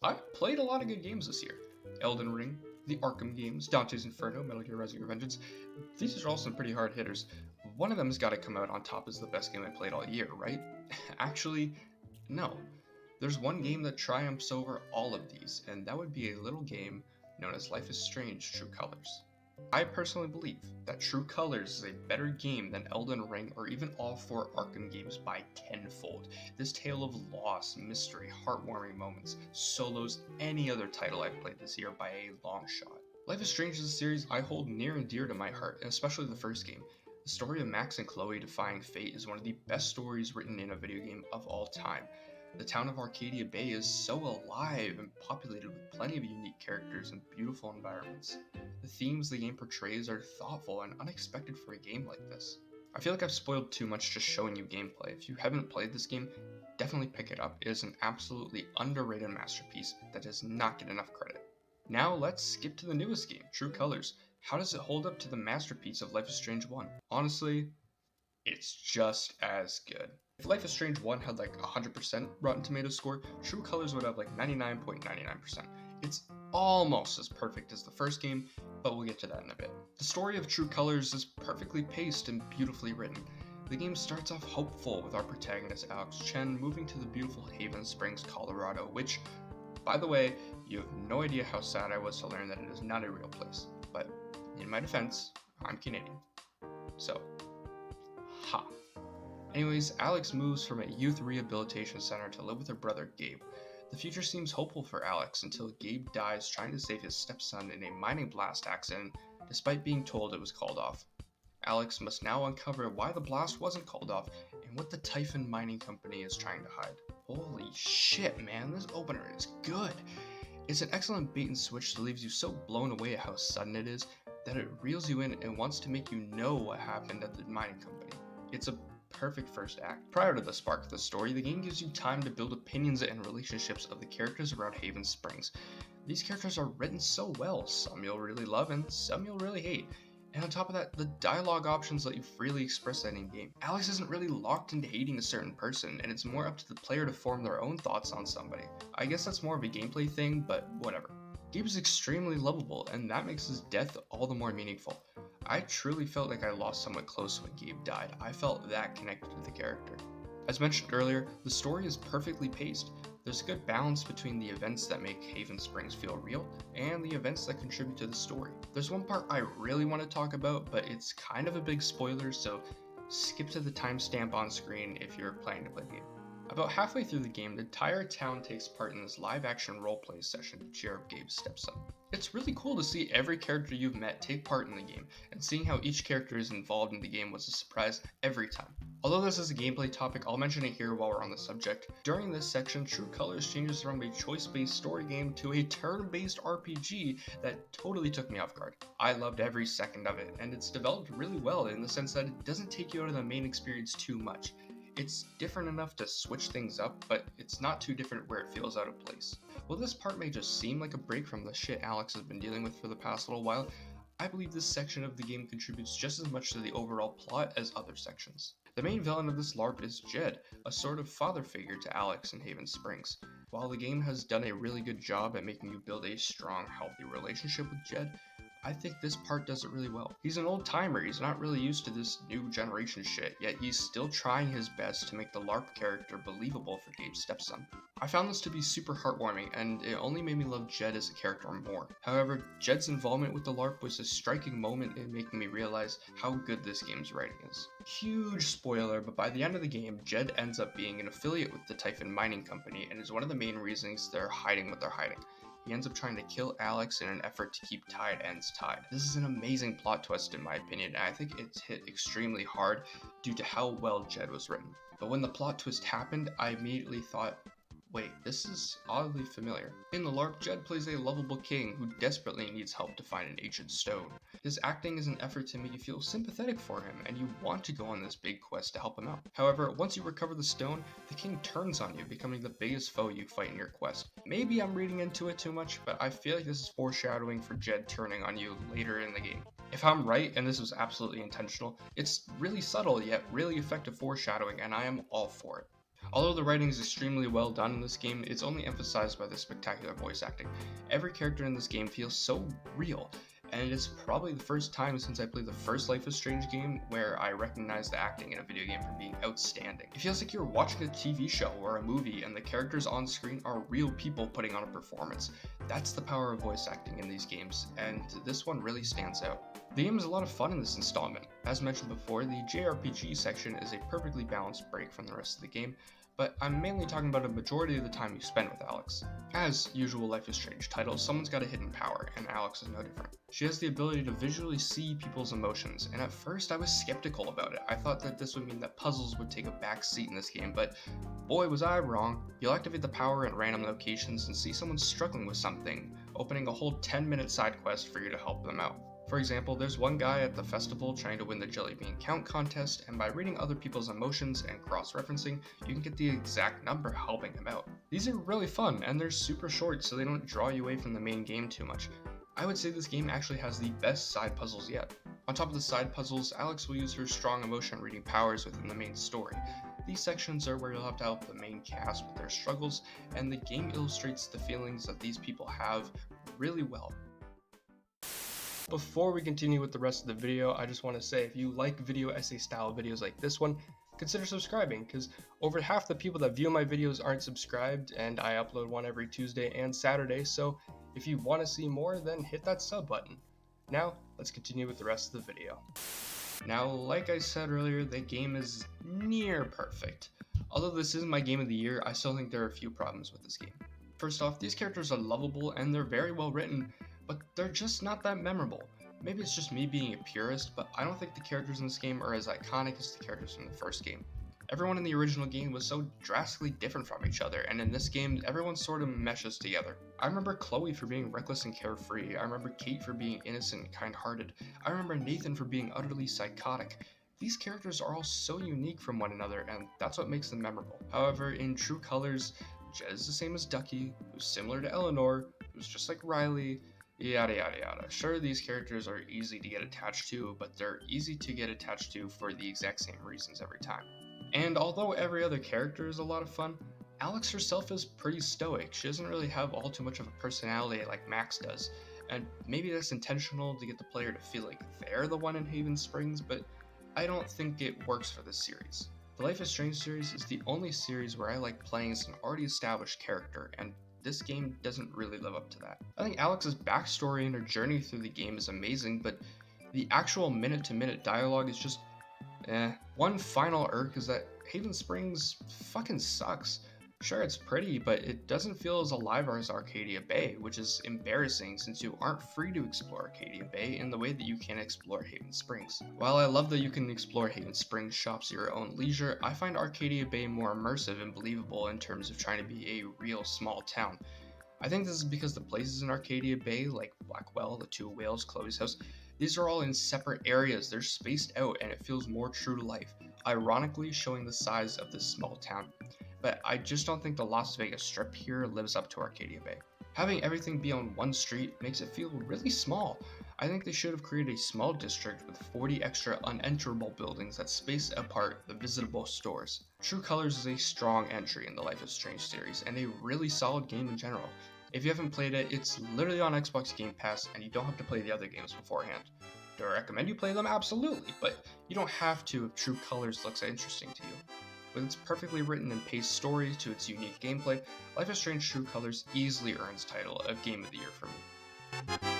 I played a lot of good games this year. Elden Ring, the Arkham games, Dante's Inferno, Metal Gear Rising Revengeance. These are all some pretty hard hitters. One of them's got to come out on top as the best game I played all year, right? Actually, no. There's one game that triumphs over all of these, and that would be a little game known as Life is Strange: True Colors. I personally believe that True Colors is a better game than Elden Ring or even all four Arkham games by tenfold. This tale of loss, mystery, heartwarming moments solos any other title I've played this year by a long shot. Life is Strange is a series I hold near and dear to my heart, and especially the first game. The story of Max and Chloe defying fate is one of the best stories written in a video game of all time. The town of Arcadia Bay is so alive and populated with plenty of unique characters and beautiful environments. The themes the game portrays are thoughtful and unexpected for a game like this. I feel like I've spoiled too much just showing you gameplay. If you haven't played this game, definitely pick it up. It is an absolutely underrated masterpiece that does not get enough credit. Now let's skip to the newest game, True Colors. How does it hold up to the masterpiece of Life is Strange 1? Honestly, it's just as good. If Life is Strange 1 had like 100% Rotten Tomatoes score, True Colors would have like 99.99%. It's almost as perfect as the first game, but we'll get to that in a bit. The story of True Colors is perfectly paced and beautifully written. The game starts off hopeful with our protagonist Alex Chen moving to the beautiful Haven Springs, Colorado, which, by the way, you have no idea how sad I was to learn that it is not a real place. But in my defense, I'm Canadian. So, ha. Anyways, Alex moves from a youth rehabilitation center to live with her brother Gabe. The future seems hopeful for Alex until Gabe dies trying to save his stepson in a mining blast accident, despite being told it was called off. Alex must now uncover why the blast wasn't called off and what the Typhon Mining Company is trying to hide. Holy shit, man, this opener is good. It's an excellent bait and switch that leaves you so blown away at how sudden it is that it reels you in and wants to make you know what happened at the mining company. It's a perfect first act. Prior to the spark of the story, the game gives you time to build opinions and relationships of the characters around Haven Springs. These characters are written so well, some you'll really love and some you'll really hate. And on top of that, the dialogue options let you freely express that in game. Alex isn't really locked into hating a certain person, and it's more up to the player to form their own thoughts on somebody. I guess that's more of a gameplay thing, but whatever. Gabe is extremely lovable, and that makes his death all the more meaningful. I truly felt like I lost someone close when Gabe died. I felt that connected to the character. As mentioned earlier, the story is perfectly paced. There's a good balance between the events that make Haven Springs feel real and the events that contribute to the story. There's one part I really want to talk about, but it's kind of a big spoiler, so skip to the timestamp on screen if you're planning to play the game. About halfway through the game, the entire town takes part in this live-action roleplay session to cheer up Gabe's stepson. It's really cool to see every character you've met take part in the game, and seeing how each character is involved in the game was a surprise every time. Although this is a gameplay topic, I'll mention it here while we're on the subject. During this section, True Colors changes from a choice-based story game to a turn-based RPG that totally took me off guard. I loved every second of it, and it's developed really well in the sense that it doesn't take you out of the main experience too much. It's different enough to switch things up, but it's not too different where it feels out of place. While this part may just seem like a break from the shit Alex has been dealing with for the past little while, I believe this section of the game contributes just as much to the overall plot as other sections. The main villain of this LARP is Jed, a sort of father figure to Alex in Haven Springs. While the game has done a really good job at making you build a strong, healthy relationship with Jed, I think this part does it really well. He's an old timer, he's not really used to this new generation shit, yet he's still trying his best to make the LARP character believable for Gabe's stepson. I found this to be super heartwarming, and it only made me love Jed as a character more. However, Jed's involvement with the LARP was a striking moment in making me realize how good this game's writing is. Huge spoiler, but by the end of the game, Jed ends up being an affiliate with the Typhon Mining Company and is one of the main reasons they're hiding what they're hiding. He ends up trying to kill Alex in an effort to keep tied ends tied. This is an amazing plot twist in my opinion, and I think it's hit extremely hard due to how well Jed was written. But when the plot twist happened, I immediately thought, wait, this is oddly familiar. In the LARP, Jed plays a lovable king who desperately needs help to find an ancient stone. His acting is an effort to make you feel sympathetic for him, and you want to go on this big quest to help him out. However, once you recover the stone, the king turns on you, becoming the biggest foe you fight in your quest. Maybe I'm reading into it too much, but I feel like this is foreshadowing for Jed turning on you later in the game. If I'm right, and this was absolutely intentional, it's really subtle yet really effective foreshadowing, and I am all for it. Although the writing is extremely well done in this game, it's only emphasized by the spectacular voice acting. Every character in this game feels so real, and it's probably the first time since I played the first Life is Strange game where I recognized the acting in a video game for being outstanding. It feels like you're watching a TV show or a movie and the characters on screen are real people putting on a performance. That's the power of voice acting in these games, and this one really stands out. The game is a lot of fun in this installment. As mentioned before, the JRPG section is a perfectly balanced break from the rest of the game, but I'm mainly talking about a majority of the time you spend with Alex. As usual Life is Strange titles, someone's got a hidden power, and Alex is no different. She has the ability to visually see people's emotions, and at first I was skeptical about it. I thought that this would mean that puzzles would take a back seat in this game, but boy was I wrong. You'll activate the power in random locations and see someone struggling with something, opening a whole 10-minute side quest for you to help them out. For example, there's one guy at the festival trying to win the Jelly Bean Count contest, and by reading other people's emotions and cross-referencing, you can get the exact number helping him out. These are really fun, and they're super short so they don't draw you away from the main game too much. I would say this game actually has the best side puzzles yet. On top of the side puzzles, Alex will use her strong emotion reading powers within the main story. These sections are where you'll have to help the main cast with their struggles, and the game illustrates the feelings that these people have really well. Before we continue with the rest of the video, I just want to say if you like video essay style videos like this one, consider subscribing, because over half the people that view my videos aren't subscribed, and I upload one every Tuesday and Saturday, so if you want to see more, then hit that sub button. Now, let's continue with the rest of the video. Now, like I said earlier, the game is near perfect. Although this isn't my game of the year, I still think there are a few problems with this game. First off, these characters are lovable and they're very well written, but they're just not that memorable. Maybe it's just me being a purist, but I don't think the characters in this game are as iconic as the characters from the first game. Everyone in the original game was so drastically different from each other, and in this game, everyone sort of meshes together. I remember Chloe for being reckless and carefree, I remember Kate for being innocent and kind-hearted, I remember Nathan for being utterly psychotic. These characters are all so unique from one another, and that's what makes them memorable. However, in true colors, Jed is the same as Ducky, who's similar to Eleanor, who's just like Riley, yada yada yada. Sure, these characters are easy to get attached to, but they're easy to get attached to for the exact same reasons every time. And although every other character is a lot of fun, Alex herself is pretty stoic. She doesn't really have all too much of a personality like Max does, and maybe that's intentional to get the player to feel like they're the one in Haven Springs, but I don't think it works for this series. The Life is Strange series is the only series where I like playing as an already established character, and this game doesn't really live up to that. I think Alex's backstory and her journey through the game is amazing, but the actual minute-to-minute dialogue is just One final irk is that Haven Springs fucking sucks. Sure, it's pretty, but it doesn't feel as alive as Arcadia Bay, which is embarrassing since you aren't free to explore Arcadia Bay in the way that you can explore Haven Springs. While I love that you can explore Haven Springs shops at your own leisure, I find Arcadia Bay more immersive and believable in terms of trying to be a real small town. I think this is because the places in Arcadia Bay, like Blackwell, the Two Whales, Chloe's house, these are all in separate areas, they're spaced out, and it feels more true to life, ironically showing the size of this small town. But I just don't think the Las Vegas Strip here lives up to Arcadia Bay. Having everything be on one street makes it feel really small. I think they should have created a small district with 40 extra unenterable buildings that space apart the visitable stores. True Colors is a strong entry in the Life is Strange series, and a really solid game in general. If you haven't played it, it's literally on Xbox Game Pass, and you don't have to play the other games beforehand. Do I recommend you play them? Absolutely, but you don't have to if True Colors looks interesting to you. With its perfectly written and paced story to its unique gameplay, Life is Strange True Colors easily earns title of Game of the Year for me.